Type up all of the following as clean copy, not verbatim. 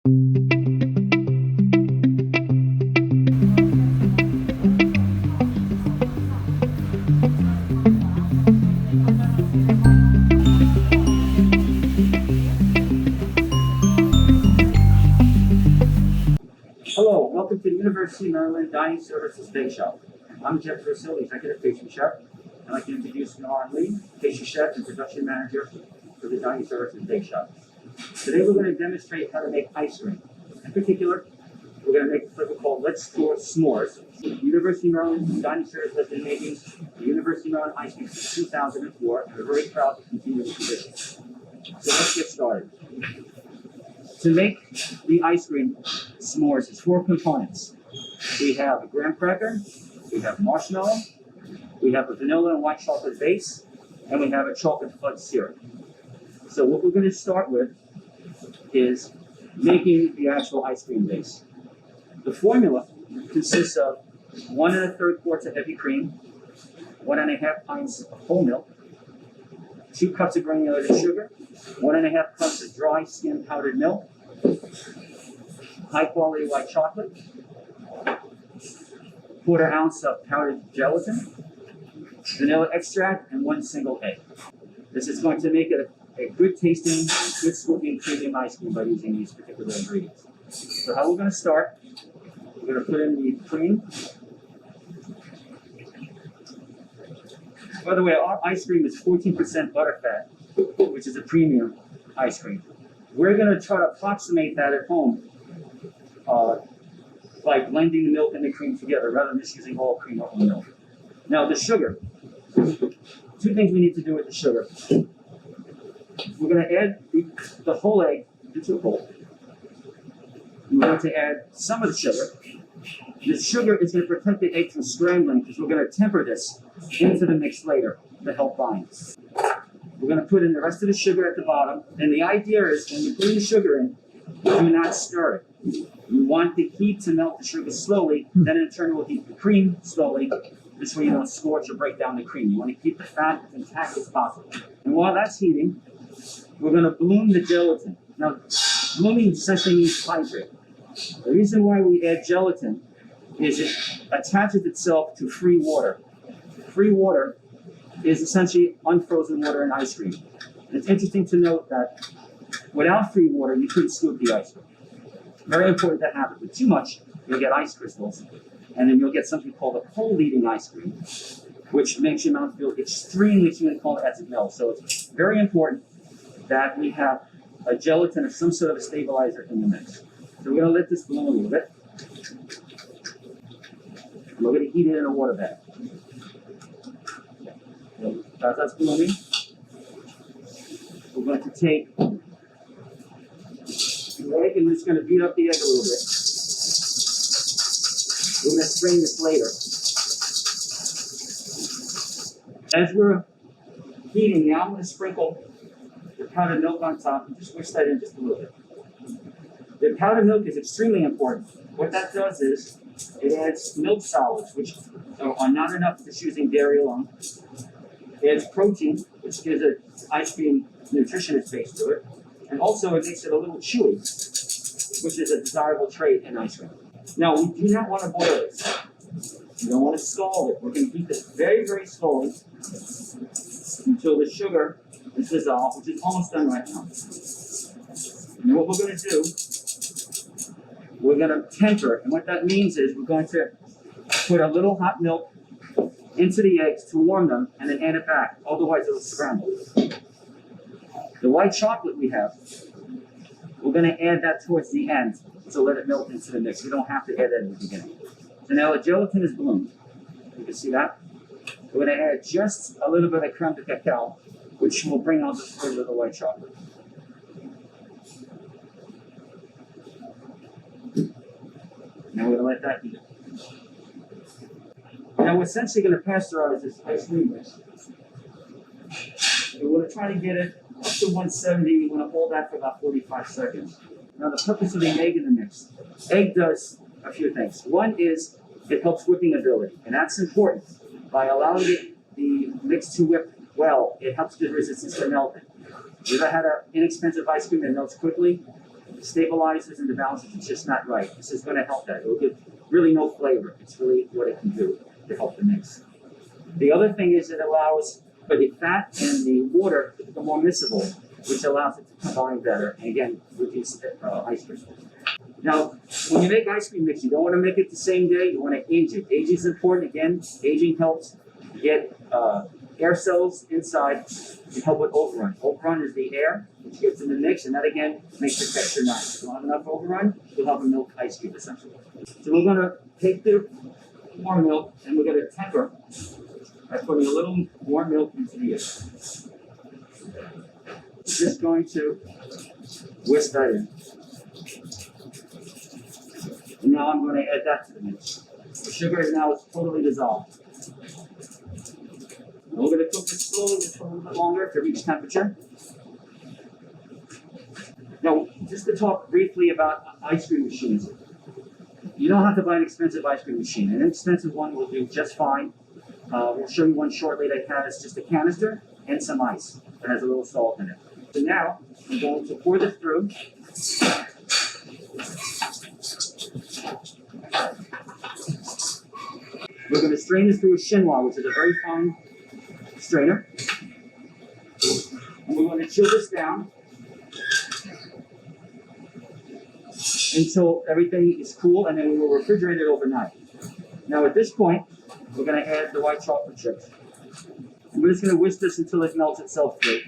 Hello, welcome to the University of Maryland Dining Services Bake Shop. I'm Jeff Versil, Executive Pastry Chef. I'd like to introduce Lauren Lee, Pastry Chef and Production Manager for the Dining Services Bake Shop. Today we're going to demonstrate how to make ice cream. In particular, we're going to make something called Let's Store S'mores. The University of Maryland Dining Service has been making the University of Maryland ice cream since 2004, and we're very proud to continue this tradition. So let's get started. To make the ice cream s'mores, it's 4 components. We have a graham cracker, we have marshmallow, we have a vanilla and white chocolate base, and we have a chocolate fudge syrup. So what we're going to start with is making the actual ice cream base. The formula consists of 1 1/3 quarts of heavy cream, 1 1/2 pints of whole milk, 2 cups of granulated sugar, 1 1/2 cups of dry skim powdered milk, high quality white chocolate, 1/4 ounce of powdered gelatin, vanilla extract, and 1 single egg. This is going to make it a good tasting, good scooping premium ice cream by using these particular ingredients. So how we're going to start, we're going to put in the cream. By the way, our ice cream is 14% butterfat, which is a premium ice cream. We're going to try to approximate that at home by blending the milk and the cream together rather than just using all cream or all milk. Now the sugar. 2 things we need to do with the sugar. We're going to add the whole egg into a bowl. We're going to add some of the sugar. The sugar is going to protect the egg from scrambling because we're going to temper this into the mix later to help bind. We're going to put in the rest of the sugar at the bottom. And the idea is when you put the sugar in, do not stir it. You want the heat to melt the sugar slowly, then in turn it will heat the cream slowly. This way you don't scorch or break down the cream. You want to keep the fat as intact as possible. And while that's heating, we're going to bloom the gelatin. Now, blooming essentially means hydrate. The reason why we add gelatin is it attaches itself to free water. Free water is essentially unfrozen water in ice cream. And it's interesting to note that without free water, you couldn't scoop the ice cream. Very important to have it. With too much, you'll get ice crystals, and then you'll get something called a cold-eating ice cream, which makes your mouth feel extremely cold as it melts. So it's very important that we have a gelatin or some sort of a stabilizer in the mix. So we're going to let this bloom a little bit. We're going to heat it in a water bath. As that's blooming, we're going to take the egg and we're just going to beat up the egg a little bit. We're going to strain this later. As we're heating, now I'm going to sprinkle the powdered milk on top and just whisk that in just a little bit. The powdered milk is extremely important. What that does is it adds milk solids, which are not enough just using dairy alone. It adds protein, which gives an ice cream nutritionist base to it. And also it makes it a little chewy, which is a desirable trait in ice cream. Now, we do not want to boil this. You don't want to scald it. We're going to heat this very, very slowly until the sugar is dissolved, which is almost done right now. And what we're going to do, we're going to temper it. And what that means is we're going to put a little hot milk into the eggs to warm them and then add it back. Otherwise, it'll scramble. The white chocolate we have, we're going to add that towards the end to let it melt into the mix. We don't have to add that in the beginning. So now the gelatin is bloomed. You can see that. We're going to add just a little bit of creme de cacao, which will bring out the flavor of the white chocolate. Now we're going to let that heat. Now we're essentially going to pasteurize this ice cream mix. We're going to try to get it up to 170. We're going to hold that for about 45 seconds. Now the purpose of the egg in the mix. Egg does a few things. One is it helps whipping ability, and that's important. By allowing the mix to whip well, it helps the resistance to melting. You ever had an inexpensive ice cream that melts quickly? stabilizes and the balance is just not right. This is going to help that. It will give really no flavor. It's really what it can do to help the mix. The other thing is it allows for the fat and the water to become more miscible, which allows it to combine better and again reduce ice cream. Now, when you make ice cream mix, you don't want to make it the same day. You want to age it. Aging is important. Again, aging helps get air cells inside to help with overrun. Overrun is the air which gets in the mix, and that again makes the texture nice. If you don't have enough overrun, you'll have a milk ice cream essentially. So we're going to take the warm milk and we're going to temper by putting a little warm milk into the air. Just going to whisk that in. And now I'm going to add that to the mix. The sugar is now totally dissolved. And we're going to cook this slowly just for a little bit longer to reach temperature. Now, just to talk briefly about ice cream machines. You don't have to buy an expensive ice cream machine. An inexpensive one will do just fine. We'll show you one shortly that has just a canister and some ice that has a little salt in it. So now I'm going to pour this through. We're going to strain this through a chinois, which is a very fine strainer. And we're going to chill this down until everything is cool, and then we will refrigerate it overnight. Now at this point, we're going to add the white chocolate chips. And we're just going to whisk this until it melts itself through.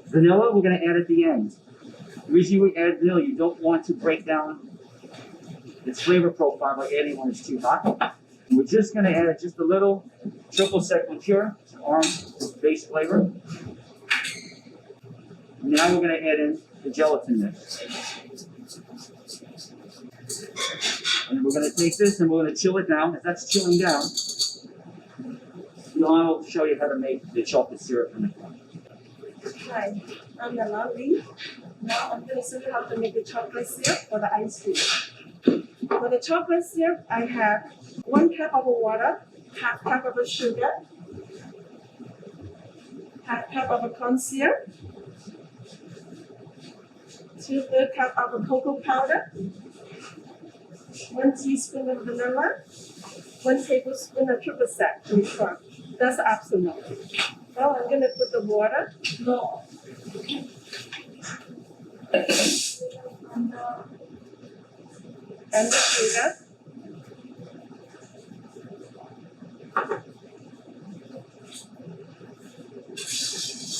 Vanilla, we're going to add at the end. The reason we add vanilla, you don't want to break down its flavor profile by adding when it's too hot. And we're just going to add just a little triple sec liqueur, orange-based flavor. And now we're going to add in the gelatin mix. And we're going to take this and we're going to chill it down. As that's chilling down, Ilana will show you how to make the chocolate syrup from the corn. Hi, I'm Nalali. Now I'm going to show you how to make the chocolate syrup for the ice cream. For the chocolate syrup, I have 1 cup of water, half cup of sugar, half cup of corn syrup, 2/3 cup of cocoa powder, 1 teaspoon of vanilla, 1 tablespoon of triple sec liqueur. That's optional. Now I'm going to put the water and the sugar.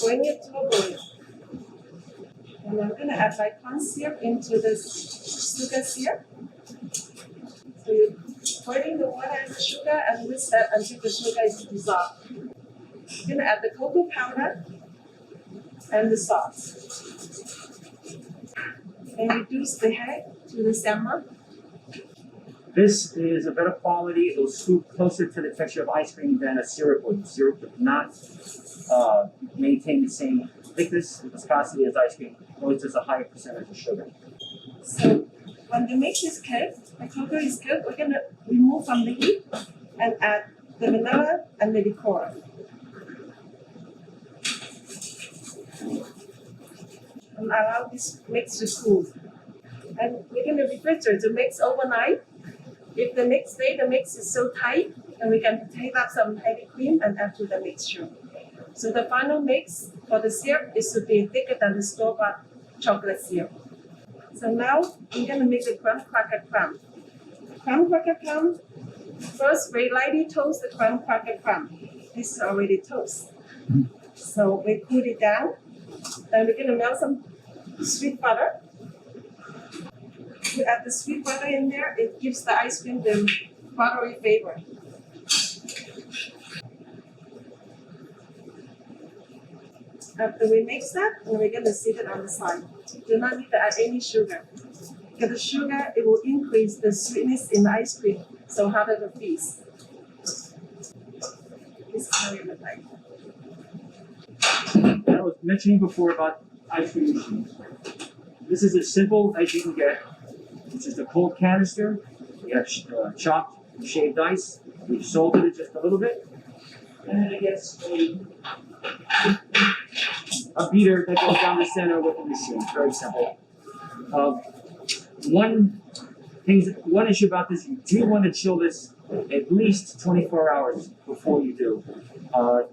Bring it to a boil. And I'm going to add my corn syrup into the sugar syrup. So you're boiling the water and the sugar and whisk that until the sugar is dissolved. You're going to add the cocoa powder and the salt. And reduce the head to the center. This is a better quality. It will scoop closer to the texture of ice cream than a syrup would. Syrup would not maintain the same thickness and viscosity as ice cream, or it's just a higher percentage of sugar. So when the mix is cooked, the cocoa is cooked, we're going to remove from the heat and add the vanilla and the liqueur. And allow this mix to cool. And we're going to refrigerate the mix overnight. If the next day the mix is so tight, then we can take up some heavy cream and add to the mixture. So the final mix for the syrup is to be thicker than the store-bought chocolate syrup. So now I'm going to make the graham cracker crumb. Graham cracker crumb, first we lightly toast the graham cracker crumb. This is already toast. So we cool it down. Then we're going to melt some sweet butter. You add the sweet butter in there, it gives the ice cream the buttery flavor. After we mix that, we're going to sit it on the side. Do not need to add any sugar. Because the sugar, it will increase the sweetness in the ice cream, so harder to freeze. This is how it looks like. I was mentioning before about ice cream machines. This is as simple as you can get. It's just a cold canister. We have chopped shaved ice. We've salted it just a little bit. And then it gets a beater that goes down the center with the machine. It's very simple. One issue about this, you do want to chill this at least 24 hours before you do.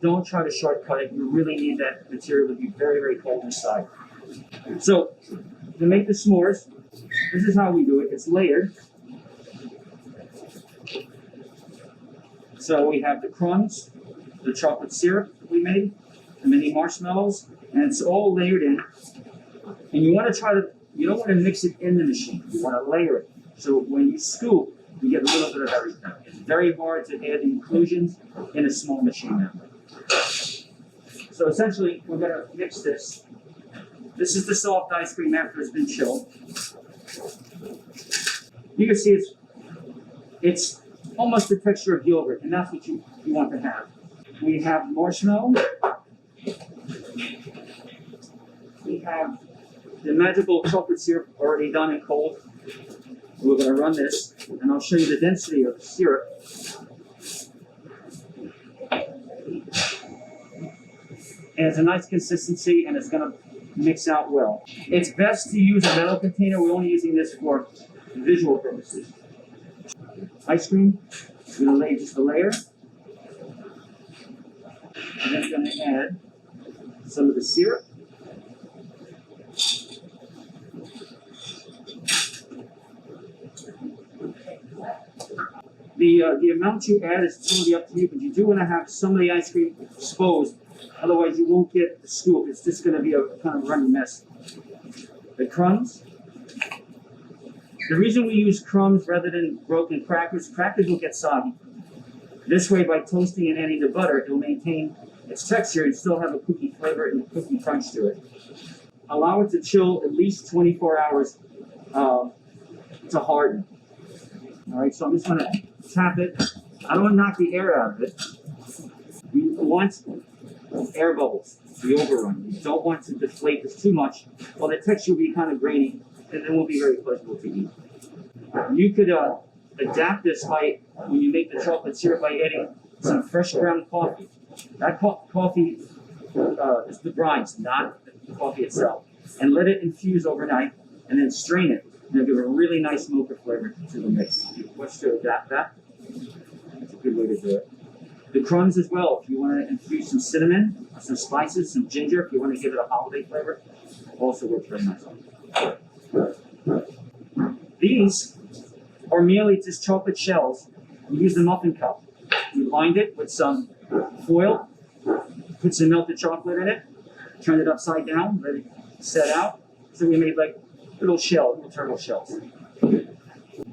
Don't try to shortcut it. You really need that material to be very, very cold inside. So, to make the s'mores, this is how we do it. It's layered. So we have the crumbs, the chocolate syrup we made, the mini marshmallows, and it's all layered in. And you want to you don't want to mix it in the machine. You want to layer it. So when you scoop, you get a little bit of everything. It's very hard to add the inclusions in a small machine now. So essentially, we're going to mix this. This is the soft ice cream after it's been chilled. You can see it's almost the texture of yogurt, and that's what you want to have. We have marshmallow. We have the magical chocolate syrup already done and cold. We're going to run this, and I'll show you the density of the syrup. And it's a nice consistency, and it's going to mix out well. It's best to use a metal container. We're only using this for visual purposes. Ice cream, we're going to lay just a layer. And then we're going to add some of the syrup. The amount you add is totally up to you, but you do want to have some of the ice cream exposed. Otherwise, you won't get the scoop. It's just going to be a kind of runny mess. The crumbs. The reason we use crumbs rather than broken crackers will get soggy. This way, by toasting and adding the butter, it will maintain its texture and still have a cookie flavor and a cookie crunch to it. Allow it to chill at least 24 hours to harden. All right, so I'm just going to tap it. I don't want to knock the air out of it. You want air bubbles, the overrun. You don't want to deflate this too much, or the texture will be kind of grainy, and it won't be very pleasurable to eat. You could adapt this by, when you make the chocolate syrup, by adding some fresh ground coffee. That coffee is the grinds, not the coffee itself. And let it infuse overnight, and then strain it. And it'll give a really nice mocha flavor to the mix. If you wish to adapt that, that's a good way to do it. The crumbs as well, if you want to infuse some cinnamon, some spices, some ginger, if you want to give it a holiday flavor, also works very nicely. These are merely just chocolate shells. We use the muffin cup. You lined it with some foil, put some melted chocolate in it, turn it upside down, let it set out. So we made like little turtle shells.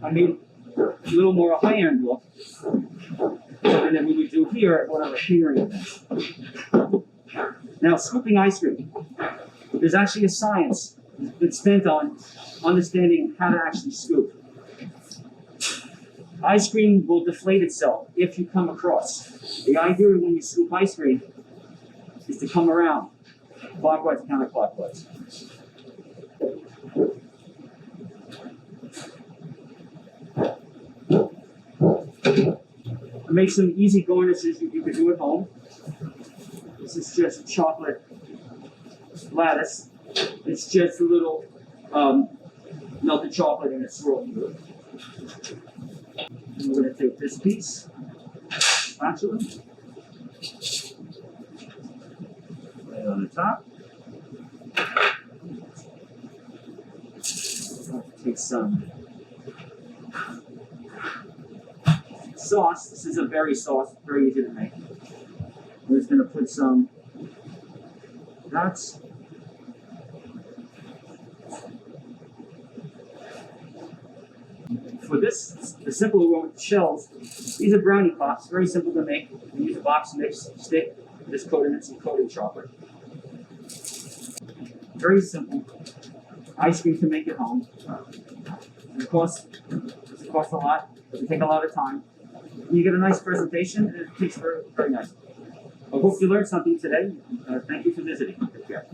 I made a little more high-end look. And then we would do here at one of our catering events. Now, scooping ice cream. There's actually a science that's spent on understanding how to actually scoop. Ice cream will deflate itself if you come across. The idea when you scoop ice cream is to come around clockwise and counterclockwise. Make some easy garnishes you can do at home. This is just chocolate lattice. It's just a little melted chocolate and it's swirled through it. And we're going to take this piece, spatula, lay it on the top. Take some sauce. This is a berry sauce, very easy to make. We're just going to put some dots. For this, the simpler one with the shells, these are brownie pops, very simple to make. We use a box mix stick, just coat it in some coated chocolate. Very simple. Ice cream to make at home. It costs a lot, but it takes a lot of time. You get a nice presentation, and it tastes very, very nice. I hope you learned something today. Thank you for visiting. Take care.